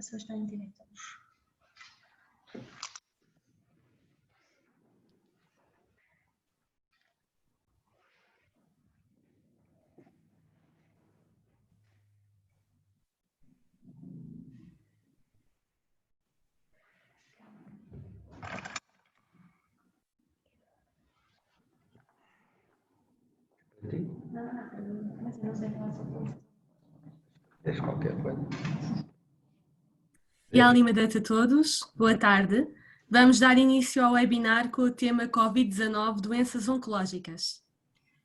pessoas estão em direto. Mas eu não sei falar sobre isso. Deixa qualquer coisa. Olá, Limadete a todos, boa tarde. Vamos dar início ao webinar com o tema Covid-19, doenças oncológicas.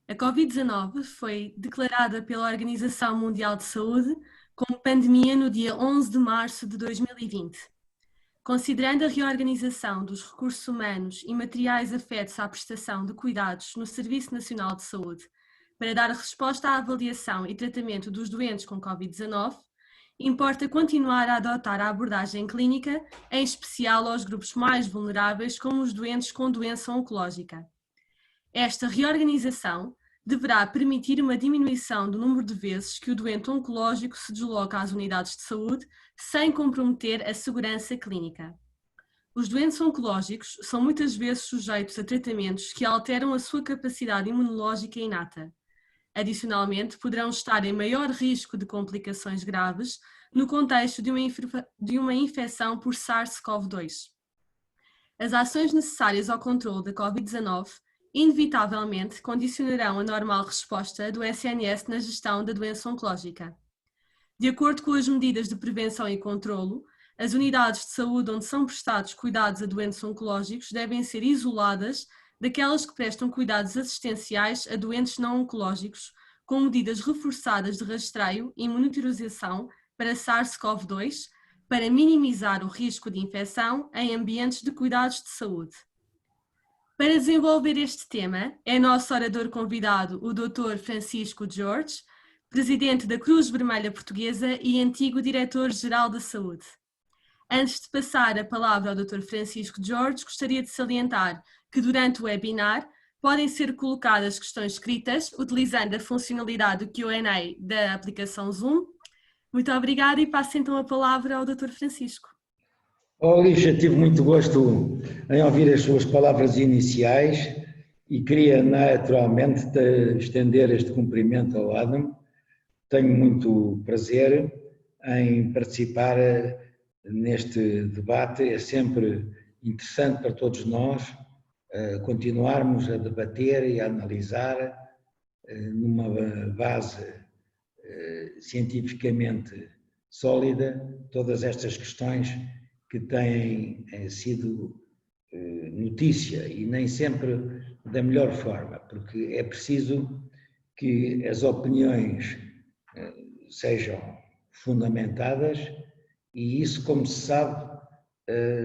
A Covid-19 foi declarada pela Organização Mundial de Saúde como pandemia no dia 11 de março de 2020. Considerando a reorganização dos recursos humanos e materiais afetos à prestação de cuidados no Serviço Nacional de Saúde para dar resposta à avaliação e tratamento dos doentes com Covid-19, importa continuar a adotar a abordagem clínica, em especial aos grupos mais vulneráveis, como os doentes com doença oncológica. Esta reorganização deverá permitir uma diminuição do número de vezes que o doente oncológico se desloca às unidades de saúde, sem comprometer a segurança clínica. Os doentes oncológicos são muitas vezes sujeitos a tratamentos que alteram a sua capacidade imunológica inata. Adicionalmente, poderão estar em maior risco de complicações graves no contexto de uma infecção por SARS-CoV-2. As ações necessárias ao controle da Covid-19 inevitavelmente condicionarão a normal resposta do SNS na gestão da doença oncológica. De acordo com as medidas de prevenção e controlo, as unidades de saúde onde são prestados cuidados a doentes oncológicos devem ser isoladas daquelas que prestam cuidados assistenciais a doentes não oncológicos, com medidas reforçadas de rastreio e monitorização para SARS-CoV-2, para minimizar o risco de infecção em ambientes de cuidados de saúde. Para desenvolver este tema, é nosso orador convidado o Dr. Francisco Jorge, presidente da Cruz Vermelha Portuguesa e antigo diretor-geral da Saúde. Antes de passar a palavra ao Dr. Francisco Jorge, gostaria de salientar que durante o webinar podem ser colocadas questões escritas utilizando a funcionalidade do Q&A da aplicação Zoom. Muito obrigada e passo então a palavra ao Dr. Francisco. Lígia, tive muito gosto em ouvir as suas palavras iniciais e queria naturalmente estender este cumprimento ao Adam. Tenho muito prazer em participar neste debate, é sempre interessante para todos nós continuarmos a debater e a analisar numa base cientificamente sólida todas estas questões que têm sido notícia e nem sempre da melhor forma, porque é preciso que as opiniões sejam fundamentadas e isso, como se sabe,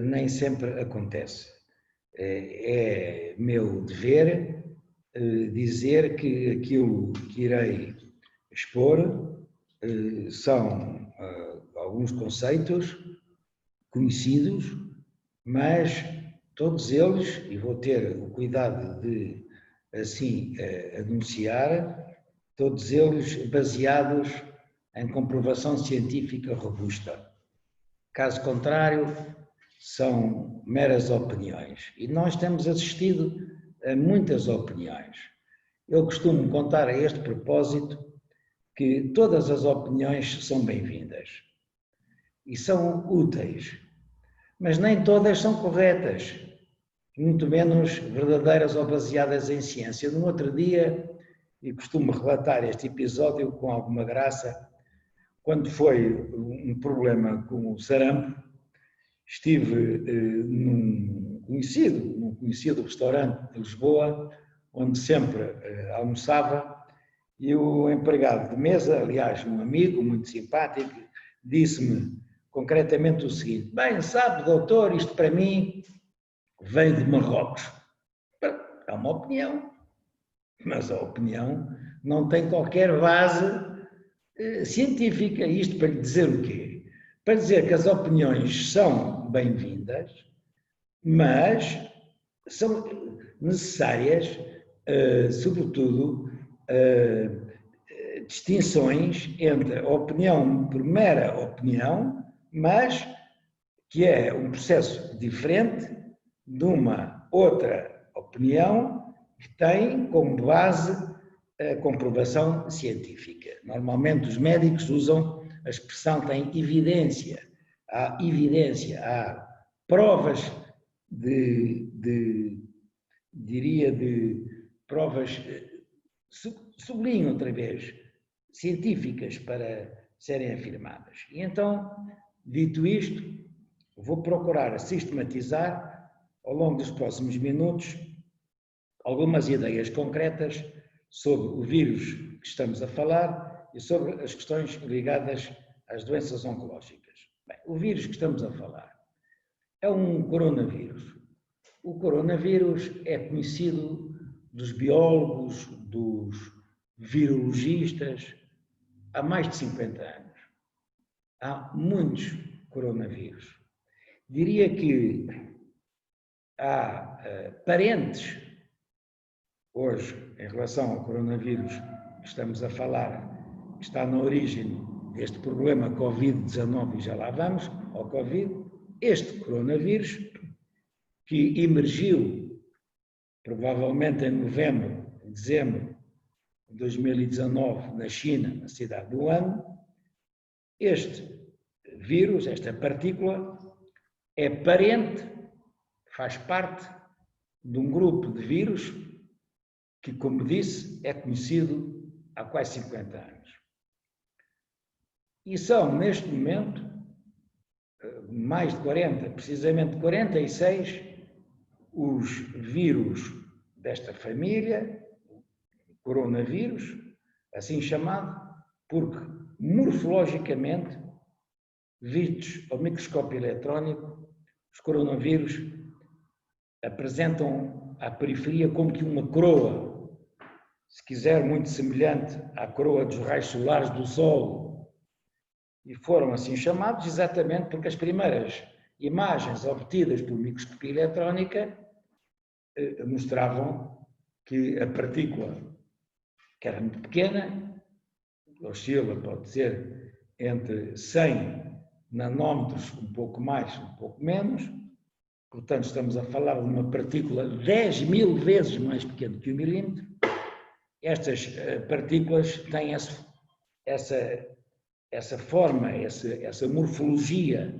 nem sempre acontece. É meu dever dizer que aquilo que irei expor são alguns conceitos conhecidos, mas todos eles, e vou ter o cuidado de assim anunciar, todos eles baseados em comprovação científica robusta. Caso contrário, são meras opiniões. E nós temos assistido a muitas opiniões. Eu costumo contar a este propósito que todas as opiniões são bem-vindas e são úteis, mas nem todas são corretas, muito menos verdadeiras ou baseadas em ciência. No outro dia, e costumo relatar este episódio com alguma graça, quando foi um problema com o sarampo, estive num conhecido restaurante de Lisboa, onde sempre almoçava, e o empregado de mesa, aliás, um amigo muito simpático, disse-me concretamente o seguinte: bem, sabe, doutor, isto para mim vem de Marrocos. É uma opinião, mas a opinião não tem qualquer base científica. Isto para lhe dizer o quê? Para dizer que as opiniões são bem-vindas, mas são necessárias, sobretudo, distinções entre a opinião por mera opinião mas que é um processo diferente de uma outra opinião que tem como base a comprovação científica. Normalmente os médicos usam a expressão tem evidência, há provas diria de provas, sublinho outra vez, científicas para serem afirmadas. E então, dito isto, vou procurar sistematizar, ao longo dos próximos minutos, algumas ideias concretas sobre o vírus que estamos a falar e sobre as questões ligadas às doenças oncológicas. Bem, o vírus que estamos a falar é um coronavírus. O coronavírus é conhecido dos biólogos, dos virologistas, há mais de 50 anos. Há muitos coronavírus. Diria que há parentes, hoje, em relação ao coronavírus que estamos a falar, que está na origem deste problema Covid-19, e já lá vamos, ao Covid, este coronavírus, que emergiu provavelmente em novembro, dezembro de 2019, na China, na cidade de Wuhan, este vírus, esta partícula, é parente, faz parte de um grupo de vírus que, como disse, é conhecido há quase 50 anos. E são, neste momento, mais de 40, precisamente 46, os vírus desta família, coronavírus, assim chamado, porque morfologicamente, vistos ao microscópio eletrónico, os coronavírus apresentam à periferia como que uma coroa, se quiser, muito semelhante à coroa dos raios solares do Sol. E foram assim chamados exatamente porque as primeiras imagens obtidas por microscopia eletrónica mostravam que a partícula, que era muito pequena, oscila, pode ser, entre 100 nanómetros, um pouco mais, um pouco menos, portanto estamos a falar de uma partícula 10.000 vezes mais pequena que 1 milímetro. Estas partículas têm essa forma, essa morfologia,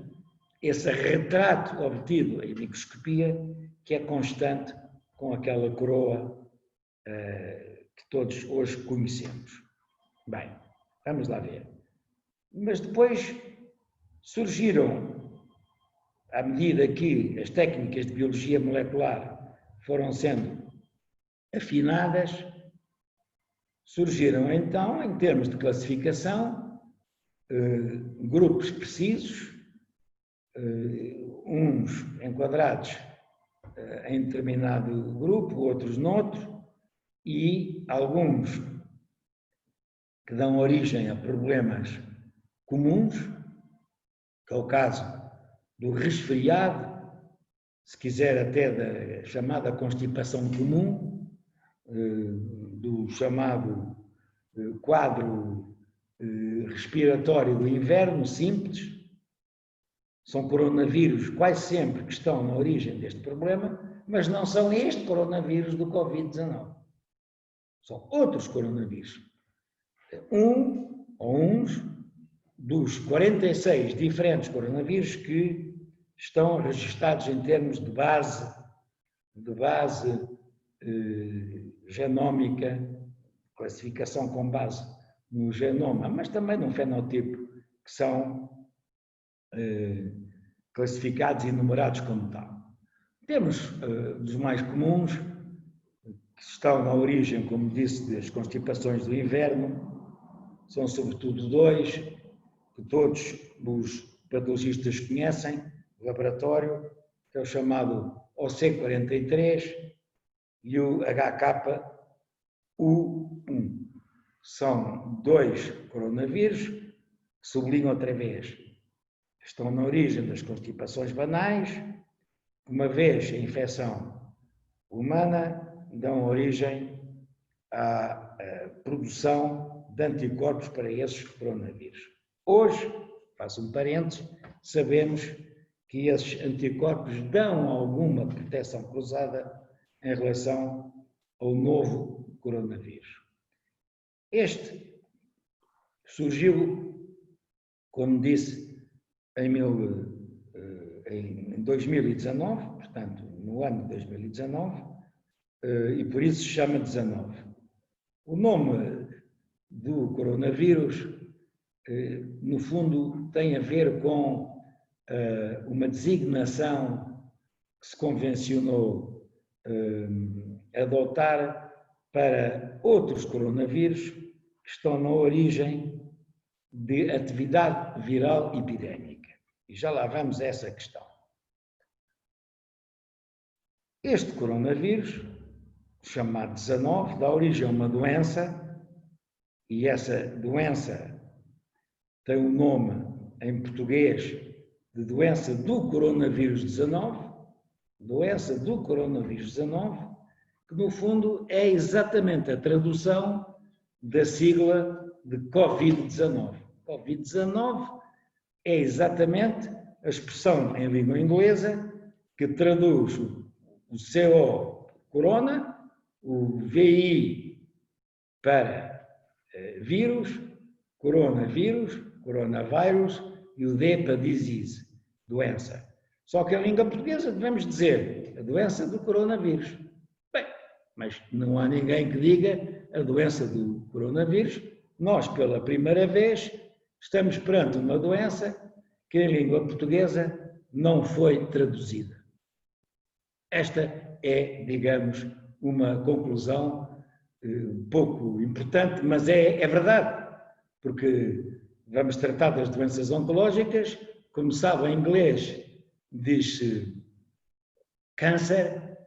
esse retrato obtido em microscopia, que é constante com aquela coroa que todos hoje conhecemos. Bem, vamos lá ver. Mas depois surgiram, à medida que as técnicas de biologia molecular foram sendo afinadas, surgiram então, em termos de classificação, grupos precisos, uns enquadrados em determinado grupo, outros noutro, e alguns que dão origem a problemas comuns, que é o caso do resfriado, se quiser até da chamada constipação comum, do chamado quadro respiratório do inverno simples. São coronavírus quase sempre que estão na origem deste problema, mas não são este coronavírus do Covid-19. São outros coronavírus. Uns dos 46 diferentes coronavírus que estão registados em termos de base genómica, classificação com base no genoma, mas também no fenotipo, que são classificados e numerados como tal. Temos dos mais comuns, que estão na origem, como disse, das constipações do inverno, são sobretudo dois, que todos os patologistas conhecem, o laboratório, que é o chamado OC43 e o HKU1. São dois coronavírus, que sublinho outra vez, estão na origem das constipações banais, uma vez a infecção humana, dão origem à produção de anticorpos para esses coronavírus. Hoje faço um parênteses, sabemos que esses anticorpos dão alguma proteção cruzada em relação ao novo coronavírus. Este surgiu, como disse, em 2019, portanto, no ano de 2019, e por isso se chama 19. O nome do coronavírus, no fundo, tem a ver com uma designação que se convencionou adotar para outros coronavírus que estão na origem de atividade viral epidémica. E já lá vamos a essa questão. Este coronavírus, chamado 19, dá origem a uma doença, e essa doença tem o nome em português de doença do coronavírus 19, doença do coronavírus 19, que no fundo é exatamente a tradução da sigla de Covid-19. Covid-19 é exatamente a expressão em língua inglesa que traduz o CO, corona, o VI para vírus, coronavírus, coronavirus, e o D para disease, doença. Só que em língua portuguesa devemos dizer a doença do coronavírus. Bem, mas não há ninguém que diga a doença do coronavírus. Nós, pela primeira vez, estamos perante uma doença que em língua portuguesa não foi traduzida. Esta é, digamos, uma conclusão pouco importante, mas é verdade, porque vamos tratar das doenças oncológicas. Como sabe, em inglês diz-se câncer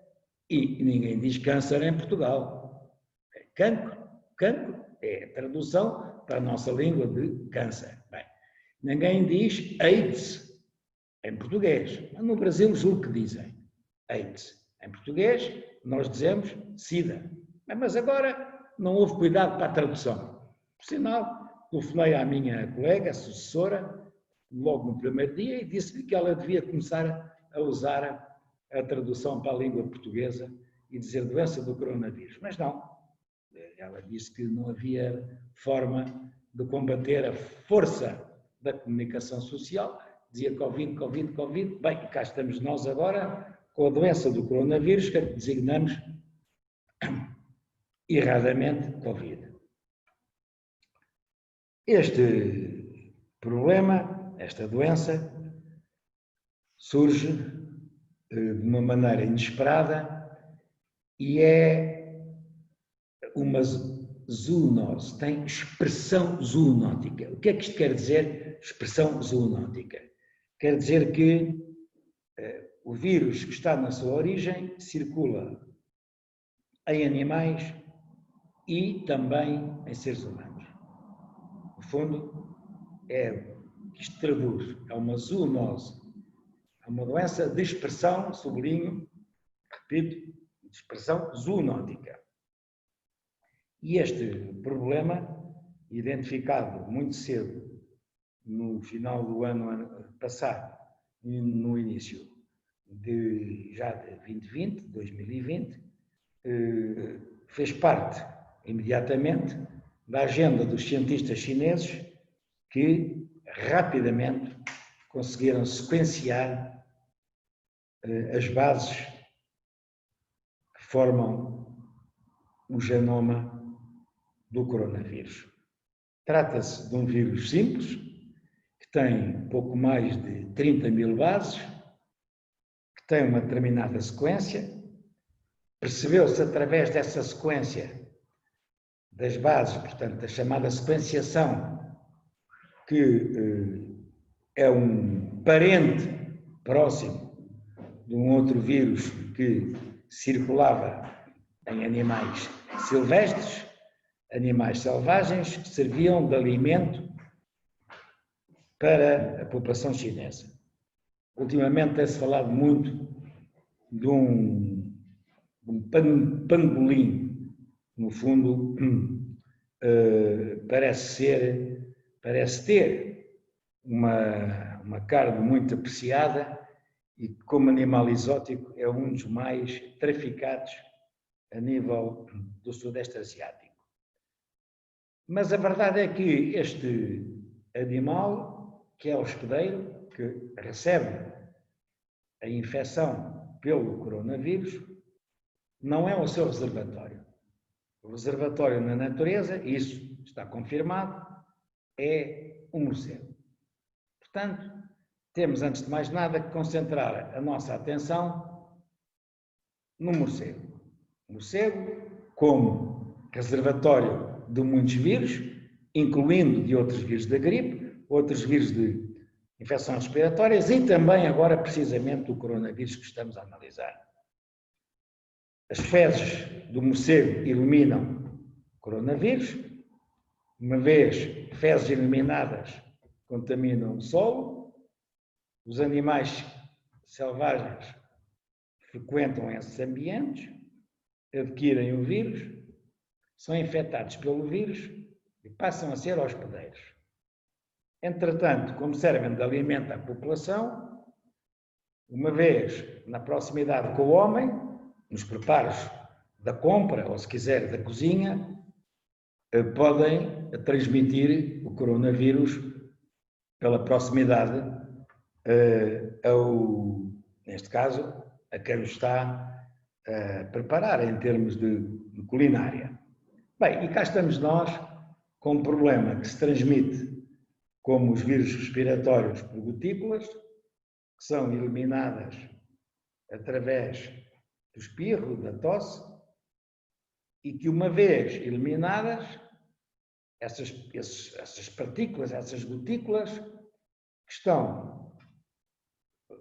e ninguém diz câncer em Portugal. É cancro. Cancro é a tradução para a nossa língua de câncer. Bem, ninguém diz AIDS em português. No Brasil, julgo que dizem AIDS. Em português, nós dizemos SIDA. Mas agora não houve cuidado para a tradução. Por sinal, telefonei à minha colega, a sucessora, logo no primeiro dia, e disse-lhe que ela devia começar a usar a tradução para a língua portuguesa e dizer doença do coronavírus. Mas não. Ela disse que não havia forma de combater a força da comunicação social. Dizia Covid, Covid, Covid. Bem, cá estamos nós agora com a doença do coronavírus, que designamos erradamente Covid. Este problema, esta doença, surge de uma maneira inesperada e é uma zoonose, tem expressão zoonótica. O que é que isto quer dizer, expressão zoonótica? Quer dizer que o vírus que está na sua origem circula em animais e também em seres humanos. No fundo, isto traduz, é uma zoonose, é uma doença de expressão, sublinho, repito, de expressão zoonótica. E este problema, identificado muito cedo, no final do ano passado, no início já de 2020, 2020, fez parte imediatamente da agenda dos cientistas chineses que rapidamente conseguiram sequenciar as bases que formam o genoma do coronavírus. Trata-se de um vírus simples, que tem pouco mais de 30 mil bases, que tem uma determinada sequência. Percebeu-se através dessa sequência das bases, portanto, da chamada sequenciação, que é um parente próximo de um outro vírus que circulava em animais silvestres, animais selvagens, que serviam de alimento para a população chinesa. Ultimamente tem-se falado muito de um pangolim, no fundo, parece ter uma carne muito apreciada e que, como animal exótico, é um dos mais traficados a nível do Sudeste Asiático. Mas a verdade é que este animal, que é o hospedeiro, que recebe a infecção pelo coronavírus, não é o seu reservatório. O reservatório na natureza, isso está confirmado, é um morcego. Portanto, temos, antes de mais nada, que concentrar a nossa atenção no morcego. O morcego, como reservatório de muitos vírus, incluindo de outros vírus da gripe, outros vírus de infecções respiratórias e também, agora, precisamente, do coronavírus que estamos a analisar. As fezes do morcego eliminam o coronavírus, uma vez fezes eliminadas contaminam o solo, os animais selvagens frequentam esses ambientes, adquirem o vírus, são infectados pelo vírus e passam a ser hospedeiros. Entretanto, como servem de alimento à população, uma vez na proximidade com o homem, nos preparos da compra, ou se quiser, da cozinha, podem transmitir o coronavírus pela proximidade neste caso, a quem o está a preparar em termos de culinária. Bem, e cá estamos nós com um problema que se transmite como os vírus respiratórios por gotículas, que são eliminadas através do espirro, da tosse, e que, uma vez eliminadas, essas partículas, essas gotículas que estão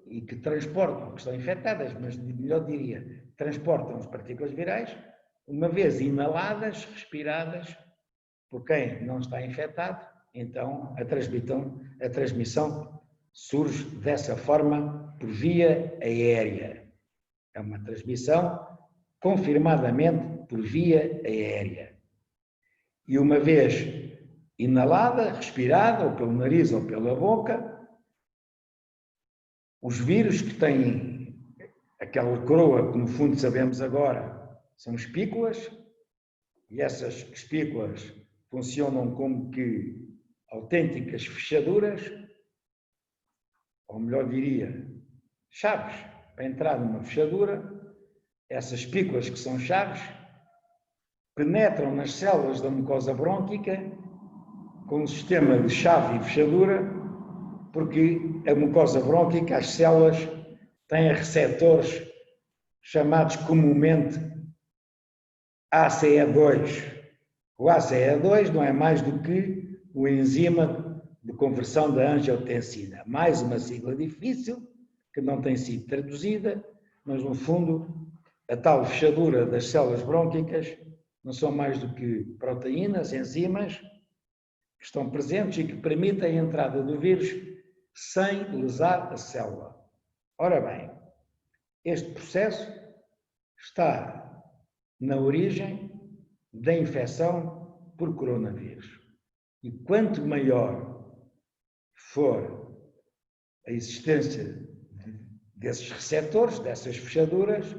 e que transportam, que estão infectadas, mas melhor diria, transportam as partículas virais, uma vez inaladas, respiradas por quem não está infectado, então a transmissão surge dessa forma por via aérea. É uma transmissão confirmadamente por via aérea. E uma vez inalada, respirada, ou pelo nariz ou pela boca, os vírus que têm aquela coroa que no fundo sabemos agora são espículas, e essas espículas funcionam como que autênticas fechaduras, ou melhor diria, chaves para entrar numa fechadura. Essas espículas, que são chaves, penetram nas células da mucosa brônquica com um sistema de chave e fechadura, porque a mucosa brônquica, as células, têm receptores chamados comumente ACE2. O ACE2 não é mais do que o enzima de conversão da angiotensina. Mais uma sigla difícil, que não tem sido traduzida, mas no fundo a tal fechadura das células brônquicas não são mais do que proteínas, enzimas, que estão presentes e que permitem a entrada do vírus sem lesar a célula. Ora bem, este processo está na origem da infecção por coronavírus. E quanto maior for a existência desses receptores, dessas fechaduras,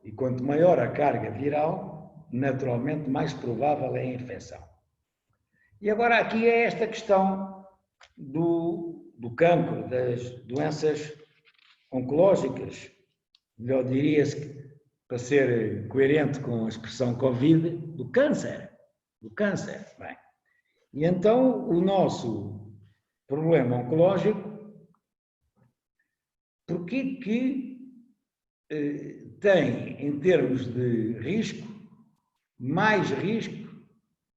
e quanto maior a carga viral, naturalmente mais provável é a infecção. E agora aqui é esta questão do cancro, das doenças oncológicas, melhor diria-se, para ser coerente com a expressão Covid, do câncer. Bem. E então o nosso problema oncológico, porquê que tem, em termos de risco, mais risco,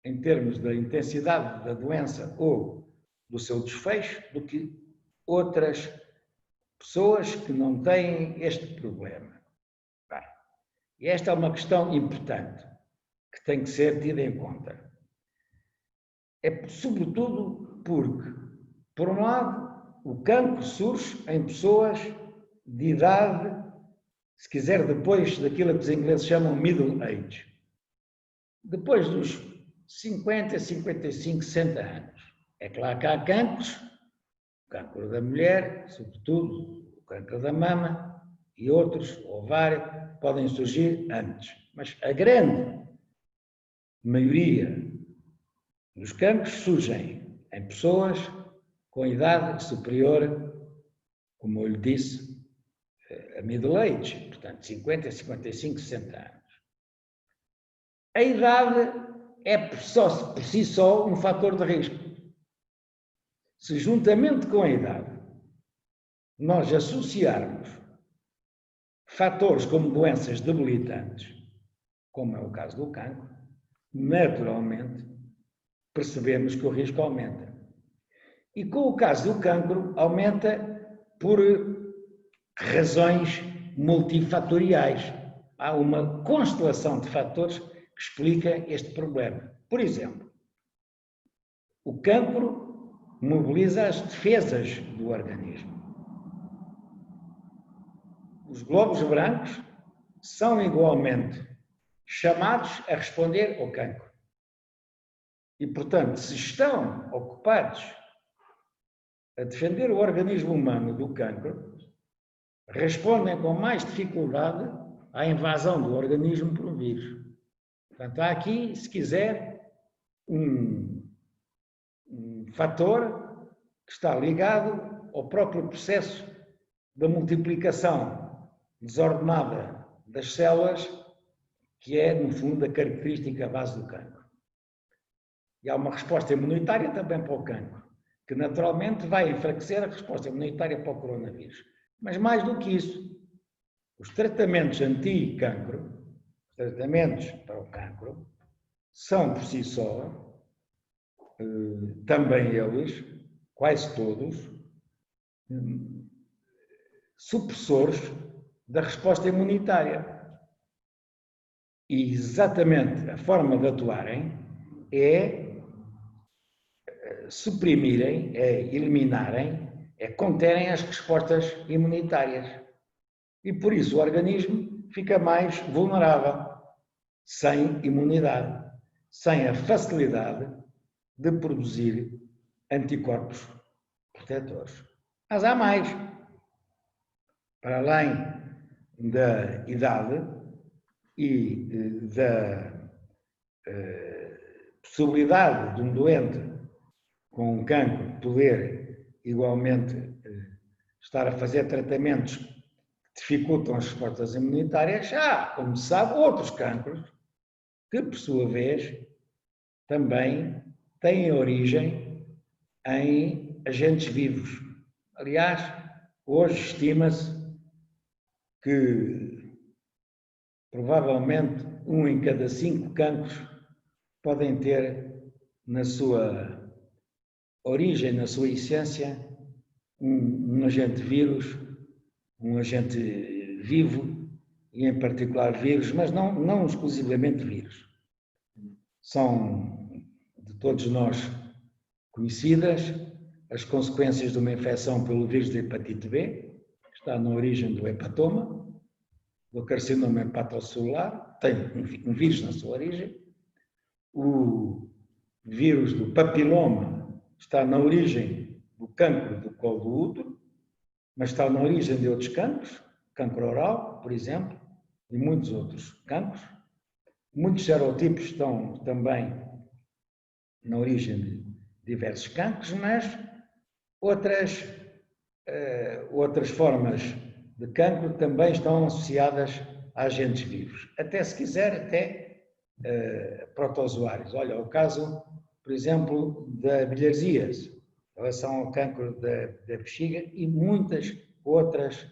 em termos da intensidade da doença ou do seu desfecho, do que outras pessoas que não têm este problema. Bem, e esta é uma questão importante, que tem que ser tida em conta. É sobretudo porque, por um lado, o cancro surge em pessoas de idade, se quiser, depois daquilo que os ingleses chamam middle age. Depois dos 50, 55, 60 anos. É claro que há cancros cancro da mulher, sobretudo o cancro da mama e outros, o ovário, podem surgir antes. Mas a grande maioria dos cancros surgem em pessoas com idade superior, como eu lhe disse, a middle age, portanto, 50, 55, 60 anos. A idade é por si só um fator de risco. Se juntamente com a idade nós associarmos fatores como doenças debilitantes, como é o caso do cancro, naturalmente percebemos que o risco aumenta. E com o caso do cancro, aumenta por razões multifatoriais. Há uma constelação de fatores que explica este problema. Por exemplo, o cancro mobiliza as defesas do organismo. Os glóbulos brancos são igualmente chamados a responder ao cancro. E, portanto, se estão ocupados a defender o organismo humano do cancro, respondem com mais dificuldade à invasão do organismo por um vírus. Portanto, há aqui, se quiser, um fator que está ligado ao próprio processo da multiplicação desordenada das células, que é, no fundo, a característica base do cancro. E há uma resposta imunitária também para o cancro, que naturalmente vai enfraquecer a resposta imunitária para o coronavírus. Mas mais do que isso, os tratamentos anti-cancro, os tratamentos para o cancro, são por si só, também eles, quase todos, supressores da resposta imunitária. E exatamente a forma de atuarem é suprimirem, é eliminarem, é conterem as respostas imunitárias. E por isso o organismo fica mais vulnerável, sem imunidade, sem a facilidade de produzir anticorpos protetores. Mas há mais. Para além da idade e da possibilidade de um doente com um cancro poder igualmente estar a fazer tratamentos que dificultam as respostas imunitárias, há, como se sabe, outros cancros que, por sua vez, também têm origem em agentes vivos. Aliás, hoje estima-se que provavelmente 1 em cada 5 cancros podem ter na sua origem, na sua essência, um agente vírus, um agente vivo, e em particular vírus, mas não exclusivamente vírus. São de todos nós conhecidas as consequências de uma infecção pelo vírus da hepatite B, que está na origem do hepatoma, do carcinoma hepatocelular, tem um vírus na sua origem. O vírus do papiloma está na origem do cancro do colo do útero, mas está na origem de outros cancros, cancro oral, por exemplo, e muitos outros cancros. Muitos serotipos estão também na origem de diversos cancros, mas outras formas de cancro também estão associadas a agentes vivos. Até, se quiser, até protozoários. Olha, o caso, por exemplo, da bilharzíase, em relação ao cancro da bexiga, e muitas outras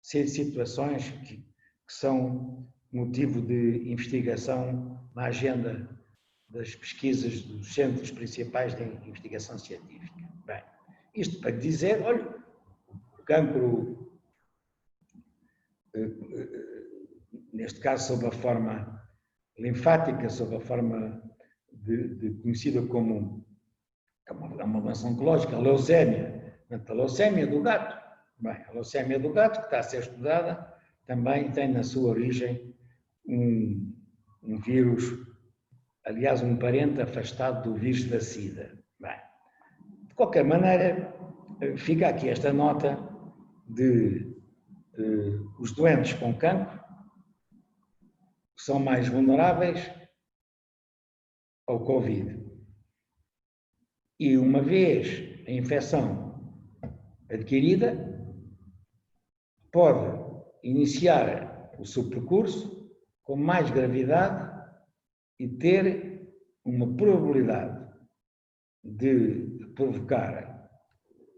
situações que são motivo de investigação na agenda das pesquisas dos centros principais de investigação científica. Bem, isto para dizer, olha, o cancro, neste caso sob a forma linfática, sob a forma conhecida como uma doença oncológica, a leucémia. A leucémia do gato. Bem, a leucémia do gato, que está a ser estudada, também tem na sua origem um vírus, aliás, um parente afastado do vírus da SIDA. Bem, de qualquer maneira, fica aqui esta nota de os doentes com cancro são mais vulneráveis ao Covid. E uma vez a infecção adquirida, pode iniciar o seu percurso com mais gravidade e ter uma probabilidade de provocar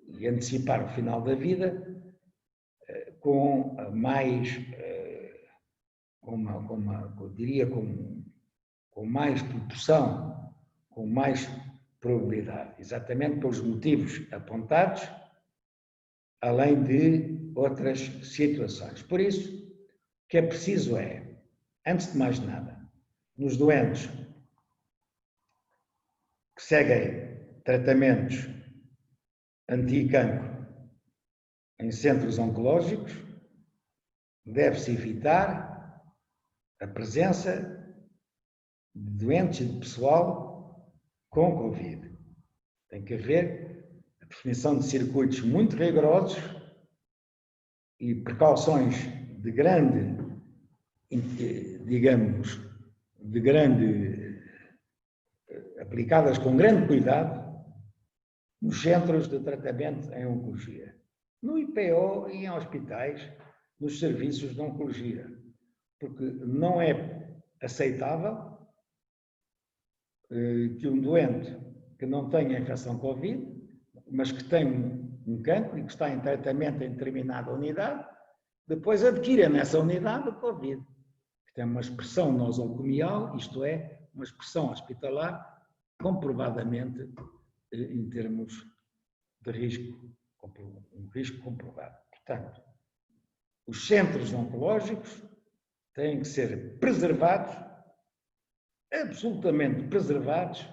e antecipar o final da vida com mais, com mais proporção, com mais probabilidade, exatamente pelos motivos apontados, além de outras situações. Por isso, o que é preciso é, antes de mais nada, nos doentes que seguem tratamentos anti-cancro em centros oncológicos, deve-se evitar a presença de doentes e de pessoal com Covid. Tem que haver a definição de circuitos muito rigorosos e precauções de grande, digamos, aplicadas com grande cuidado nos centros de tratamento em oncologia, no IPO e em hospitais, nos serviços de oncologia, porque não é aceitável que um doente que não tenha infecção Covid, mas que tem um cancro e que está em tratamento em determinada unidade, depois adquira nessa unidade o Covid, que tem uma expressão nosocomial, isto é, uma expressão hospitalar, comprovadamente em termos de risco, um risco comprovado. Portanto, os centros oncológicos têm que ser preservados, absolutamente preservados,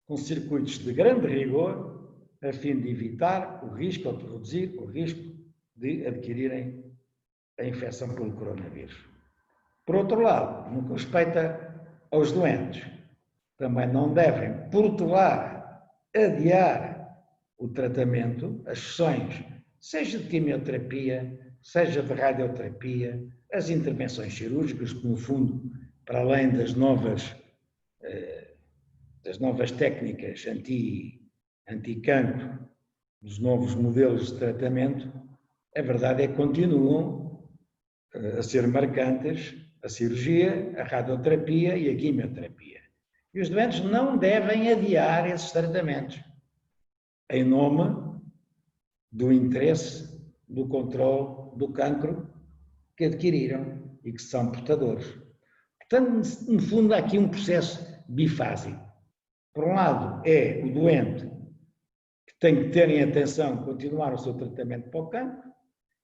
com circuitos de grande rigor, a fim de evitar o risco ou de reduzir o risco de adquirirem a infecção pelo coronavírus. Por outro lado, no que respeita aos doentes, também não devem protelar, adiar o tratamento, as sessões, seja de quimioterapia, seja de radioterapia, as intervenções cirúrgicas, que no fundo, para além das novas técnicas anti-cancro, dos novos modelos de tratamento, a verdade é que continuam a ser marcantes a cirurgia, a radioterapia e a quimioterapia. E os doentes não devem adiar esses tratamentos em nome do interesse do controle do cancro que adquiriram e que são portadores. Portanto, no fundo, há aqui um processo bifásico. Por um lado, é o doente que tem que ter em atenção continuar o seu tratamento para o cancro,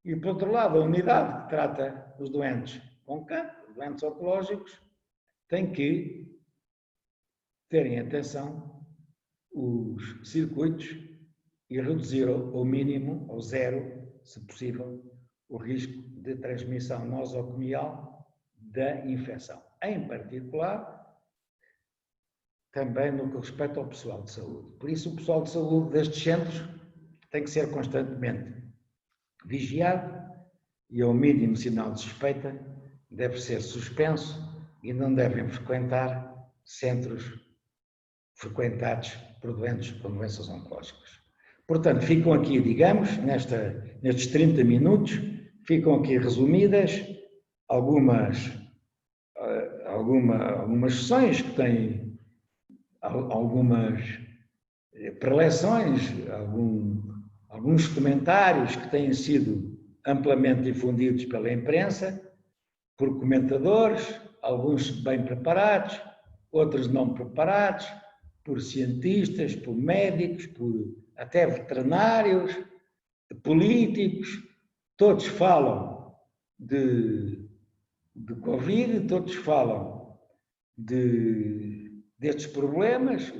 e, por outro lado, a unidade que trata os doentes com cancro, doentes oncológicos, tem que ter em atenção os circuitos e reduzir ao mínimo, ao zero, se possível, o risco de transmissão nosocomial da infecção. Em particular, também no que respeita ao pessoal de saúde. Por isso, o pessoal de saúde destes centros tem que ser constantemente vigiado e, ao mínimo sinal de suspeita, deve ser suspenso e não devem frequentar centros frequentados por doentes com doenças oncológicas. Portanto, ficam aqui, digamos, nestes 30 minutos, ficam aqui resumidas algumas sessões que têm algumas preleções, alguns comentários que têm sido amplamente difundidos pela imprensa, por comentadores, alguns bem preparados, outros não preparados, por cientistas, por médicos, por até veterinários, políticos, todos falam de Covid, todos falam destes problemas,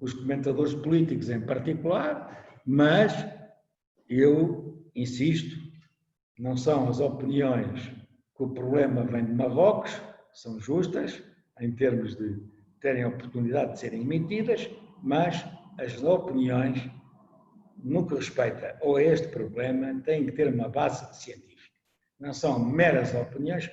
os comentadores políticos em particular, mas eu insisto, não são as opiniões que o problema vem de Marrocos, são justas em termos de terem a oportunidade de serem emitidas, mas as opiniões no que respeita a este problema, têm que ter uma base científica. Não são meras opiniões.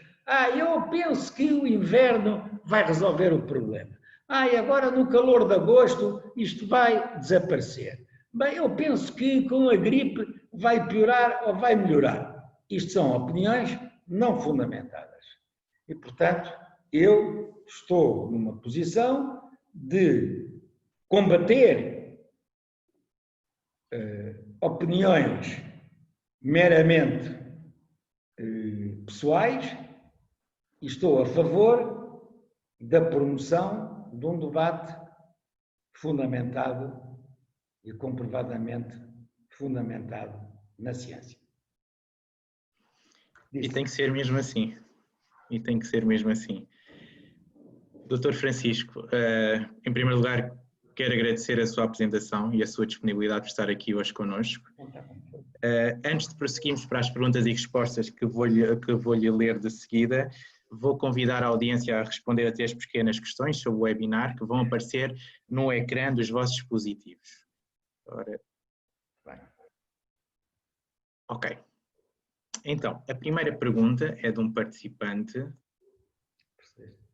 Eu penso que o inverno vai resolver o problema. E agora no calor de agosto isto vai desaparecer. Bem, eu penso que com a gripe vai piorar ou vai melhorar. Isto são opiniões não fundamentadas. E, portanto, eu estou numa posição de combater opiniões meramente pessoais e estou a favor da promoção de um debate fundamentado e comprovadamente fundamentado na ciência. E tem que ser mesmo assim. E tem que ser mesmo assim. Dr. Francisco, em primeiro lugar, quero agradecer a sua apresentação e a sua disponibilidade por estar aqui hoje connosco. Antes de prosseguirmos para as perguntas e respostas que vou-lhe ler de seguida, vou convidar a audiência a responder a 3 pequenas questões sobre o webinar que vão aparecer no ecrã dos vossos dispositivos. Ora, bem. Ok. Então, a primeira pergunta é de um participante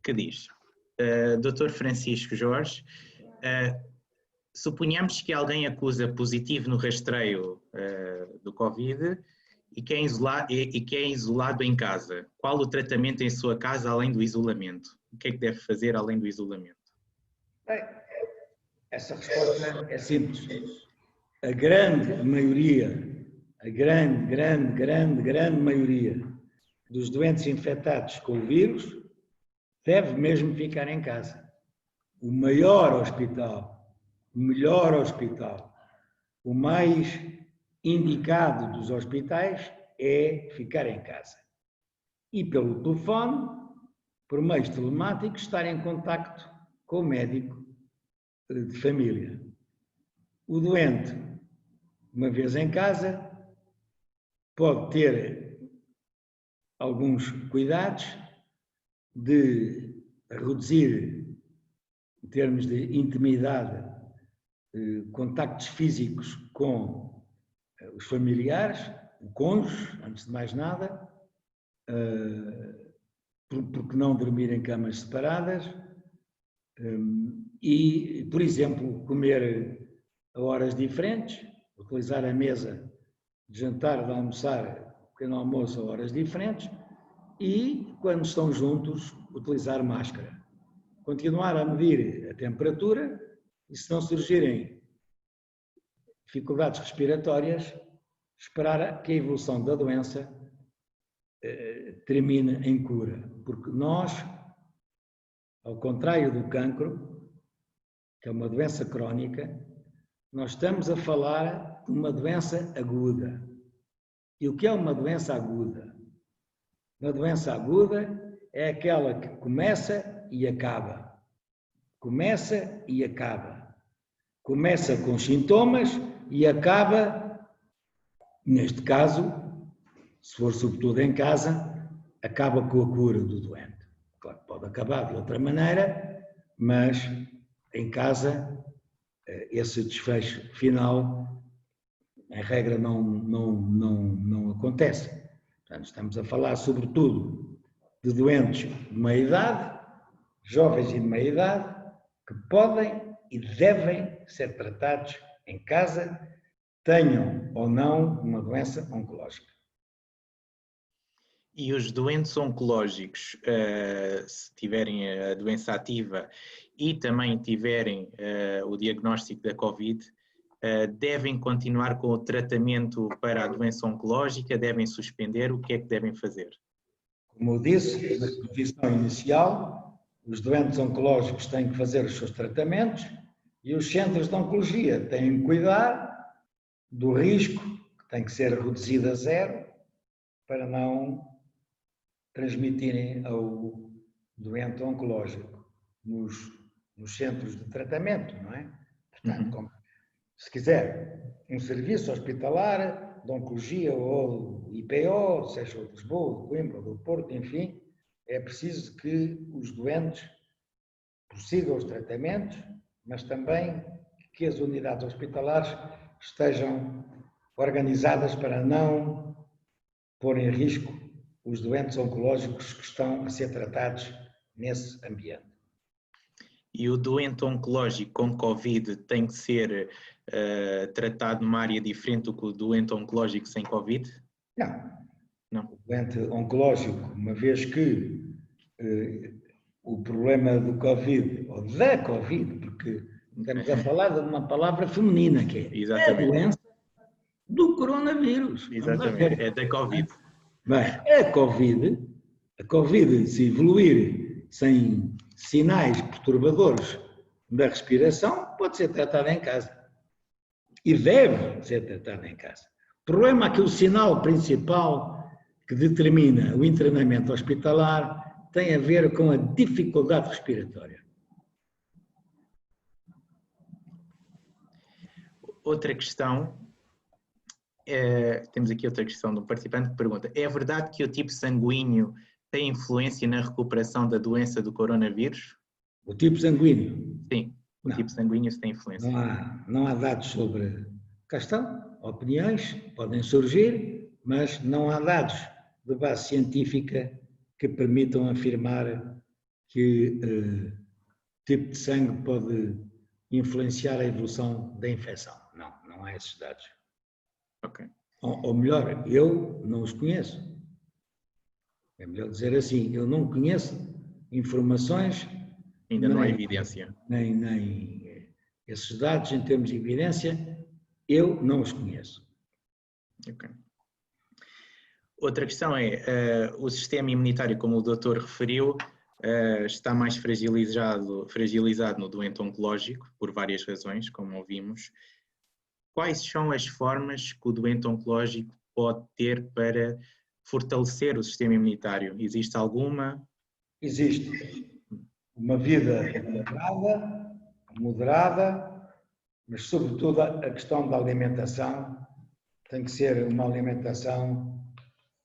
que diz: Dr. Francisco Jorge, suponhamos que alguém acusa positivo no rastreio do Covid e que é isolado em casa. Qual o tratamento em sua casa além do isolamento? O que é que deve fazer além do isolamento? Bem, essa resposta é simples. A grande maioria, a grande maioria dos doentes infectados com o vírus deve mesmo ficar em casa. O maior hospital, o melhor hospital, o mais indicado dos hospitais é ficar em casa. E pelo telefone, por meios telemáticos, estar em contacto com o médico de família. O doente, uma vez em casa, pode ter alguns cuidados de reduzir, em termos de intimidade, contactos físicos com os familiares, o cônjuge, antes de mais nada, porque não dormir em camas separadas e, por exemplo, comer a horas diferentes, utilizar a mesa de jantar, de almoçar, pequeno almoço a horas diferentes e, quando estão juntos, utilizar máscara. Continuar a medir a temperatura e, se não surgirem dificuldades respiratórias, esperar que a evolução da doença termine em cura. Porque nós, ao contrário do cancro, que é uma doença crónica, nós estamos a falar de uma doença aguda. E o que é uma doença aguda? Uma doença aguda é aquela que começa e acaba. Começa e acaba. Começa com sintomas e acaba, neste caso, se for sobretudo em casa, acaba com a cura do doente. Claro que pode acabar de outra maneira, mas em casa esse desfecho final, em regra, não acontece. Portanto, estamos a falar sobretudo de doentes de meia idade, jovens e de meia idade, que podem e devem ser tratados em casa, tenham ou não uma doença oncológica. E os doentes oncológicos, se tiverem a doença ativa e também tiverem o diagnóstico da Covid, devem continuar com o tratamento para a doença oncológica, devem suspender, o que é que devem fazer? Como eu disse, na exposição inicial, os doentes oncológicos têm que fazer os seus tratamentos e os centros de oncologia têm que cuidar do risco, que tem que ser reduzido a zero, para não transmitirem ao doente oncológico nos centros de tratamento, não é? Portanto, se quiser um serviço hospitalar de oncologia ou IPO, seja o de Lisboa, de Coimbra, do Porto, enfim, é preciso que os doentes prossigam os tratamentos, mas também que as unidades hospitalares estejam organizadas para não pôr em risco os doentes oncológicos que estão a ser tratados nesse ambiente. E o doente oncológico com Covid tem que ser tratado numa área diferente do que o doente oncológico sem Covid? Não. O doente oncológico, uma vez que o problema do Covid, ou da Covid, porque estamos a falar de uma palavra feminina, que é a doença do coronavírus. Exatamente, é da Covid. Bem, a Covid, se evoluir sem sinais perturbadores da respiração, pode ser tratada em casa. E deve ser tratada em casa. O problema é que o sinal principal que determina o internamento hospitalar tem a ver com a dificuldade respiratória. Outra questão, temos aqui outra questão de um participante que pergunta: é verdade que o tipo sanguíneo tem influência na recuperação da doença do coronavírus? O tipo sanguíneo? Sim, o tipo sanguíneo tem influência. Não há dados sobre... Cá estão, opiniões podem surgir, mas não há dados de base científica que permitam afirmar que tipo de sangue pode influenciar a evolução da infecção. Não há esses dados. Ok. Ou melhor, eu não os conheço. É melhor dizer assim, eu não conheço informações... Ainda não há evidência. Nem esses dados em termos de evidência, eu não os conheço. Ok. Outra questão é, o sistema imunitário, como o doutor referiu, está mais fragilizado no doente oncológico, por várias razões, como ouvimos. Quais são as formas que o doente oncológico pode ter para fortalecer o sistema imunitário? Existe alguma? Existe. Uma vida moderada, mas sobretudo a questão da alimentação tem que ser uma alimentação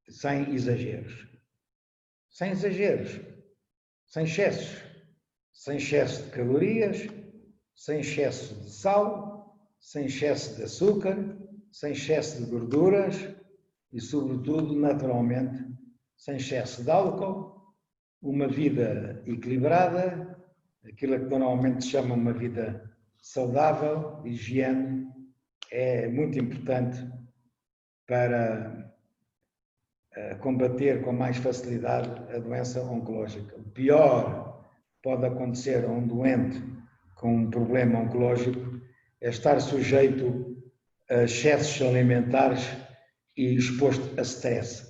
sem exageros. Sem exageros, sem excessos. Sem excesso de calorias, sem excesso de sal, sem excesso de açúcar, sem excesso de gorduras e, sobretudo, naturalmente, sem excesso de álcool. Uma vida equilibrada, aquilo que normalmente se chama uma vida saudável, higiene, é muito importante para combater com mais facilidade a doença oncológica. O pior que pode acontecer a um doente com um problema oncológico é estar sujeito a excessos alimentares e exposto a stress.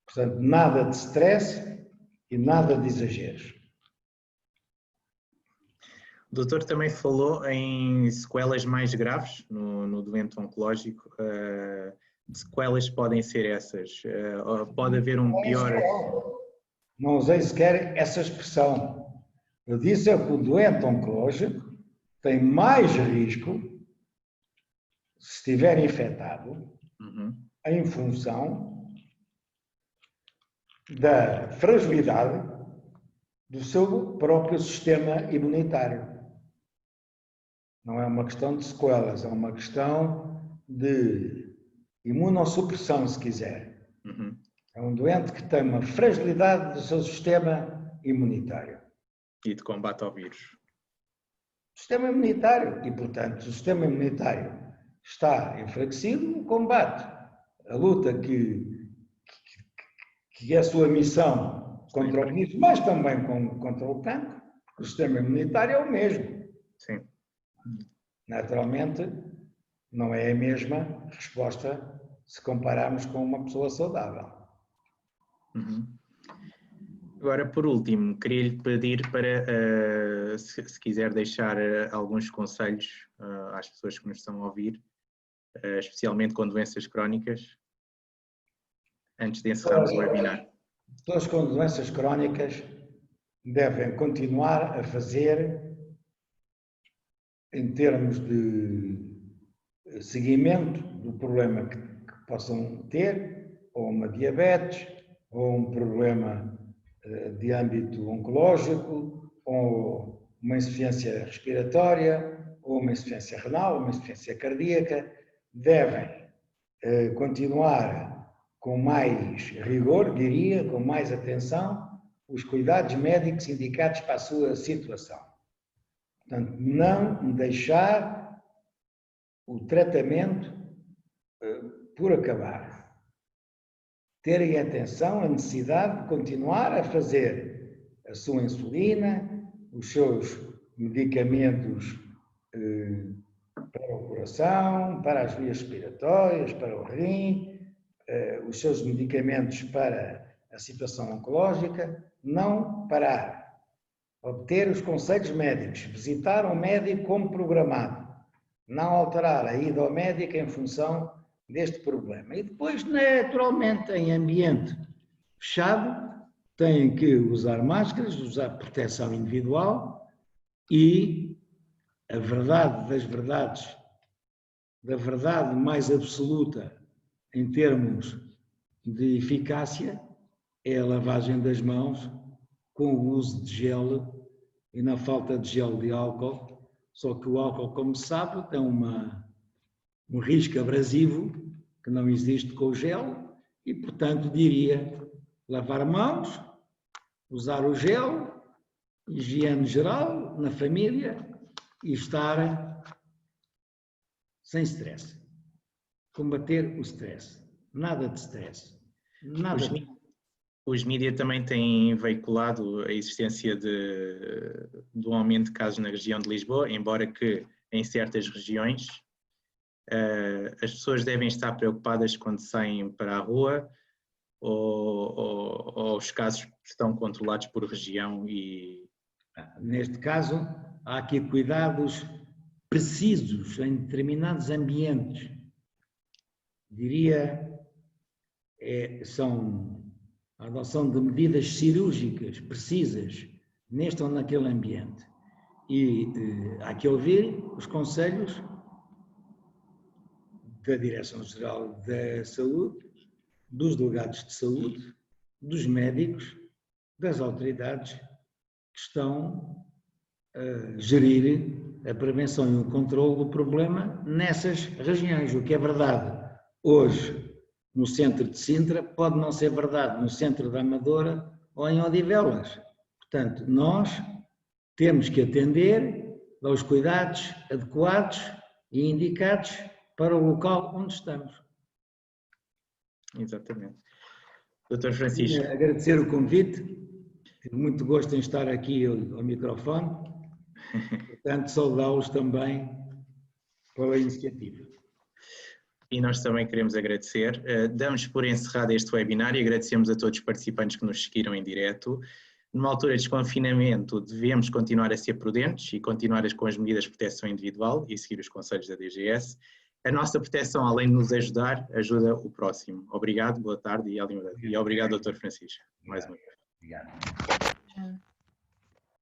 Portanto, nada de stress e nada de exageros. O doutor também falou em sequelas mais graves no doente oncológico. Que sequelas podem ser essas? Pode haver um pior... Não usei sequer essa expressão. Eu disse que o doente oncológico tem mais risco, se estiver infectado, em função da fragilidade do seu próprio sistema imunitário. Não é uma questão de sequelas, é uma questão de imunossupressão, se quiser. É um doente que tem uma fragilidade do seu sistema imunitário. E de combate ao vírus. Sistema imunitário. E, portanto, o sistema imunitário está enfraquecido no combate. A luta que é a sua missão contra o vírus, mas também contra o cancro, porque o sistema imunitário é o mesmo. Sim. Naturalmente, não é a mesma resposta se compararmos com uma pessoa saudável. Agora, por último, queria-lhe pedir para, se quiser deixar alguns conselhos às pessoas que nos estão a ouvir, especialmente com doenças crónicas, antes de encerrarmos o webinar. Pessoas com doenças crónicas devem continuar a fazer, em termos de seguimento do problema que possam ter, ou uma diabetes, ou um problema de âmbito oncológico, ou uma insuficiência respiratória, ou ou uma insuficiência renal, uma insuficiência cardíaca, devem continuar com mais rigor, diria, com mais atenção, os cuidados médicos indicados para a sua situação. Portanto, não deixar o tratamento por acabar. Terem atenção à necessidade de continuar a fazer a sua insulina, os seus medicamentos para o coração, para as vias respiratórias, para o rim, os seus medicamentos para a situação oncológica, não parar. Obter os conselhos médicos, visitar um médico como programado, não alterar a ida ao médico em função deste problema. E depois, naturalmente, em ambiente fechado, têm que usar máscaras, usar proteção individual e a verdade das verdades, da verdade mais absoluta em termos de eficácia, é a lavagem das mãos com o uso de gel e na falta de gel de álcool, só que o álcool, como se sabe, tem um risco abrasivo que não existe com o gel e, portanto, diria lavar mãos, usar o gel, higiene geral na família e estar sem stress. Combater o stress. Nada de stress. Nada de... Os mídias também têm veiculado a existência de um aumento de casos na região de Lisboa, embora que em certas regiões as pessoas devem estar preocupadas quando saem para a rua ou os casos estão controlados por região e... Neste caso, há aqui cuidados precisos em determinados ambientes. Diria, são a adoção de medidas cirúrgicas precisas neste ou naquele ambiente. E há que ouvir os conselhos da Direção-Geral da Saúde, dos delegados de saúde, dos médicos, das autoridades que estão a gerir a prevenção e o controle do problema nessas regiões. O que é verdade hoje no centro de Sintra pode não ser verdade no centro da Amadora ou em Odivelas. Portanto, nós temos que atender aos cuidados adequados e indicados para o local onde estamos. Exatamente. Dr. Francisco. Agradecer o convite, tive muito gosto em estar aqui ao microfone, portanto, saudá-los também pela iniciativa. E nós também queremos agradecer. Damos por encerrado este webinar e agradecemos a todos os participantes que nos seguiram em direto. Numa altura de desconfinamento, devemos continuar a ser prudentes e continuar com as medidas de proteção individual e seguir os conselhos da DGS. A nossa proteção, além de nos ajudar, ajuda o próximo. Obrigado, boa tarde e obrigado, Dr. Francisco. Mais uma vez. Obrigado.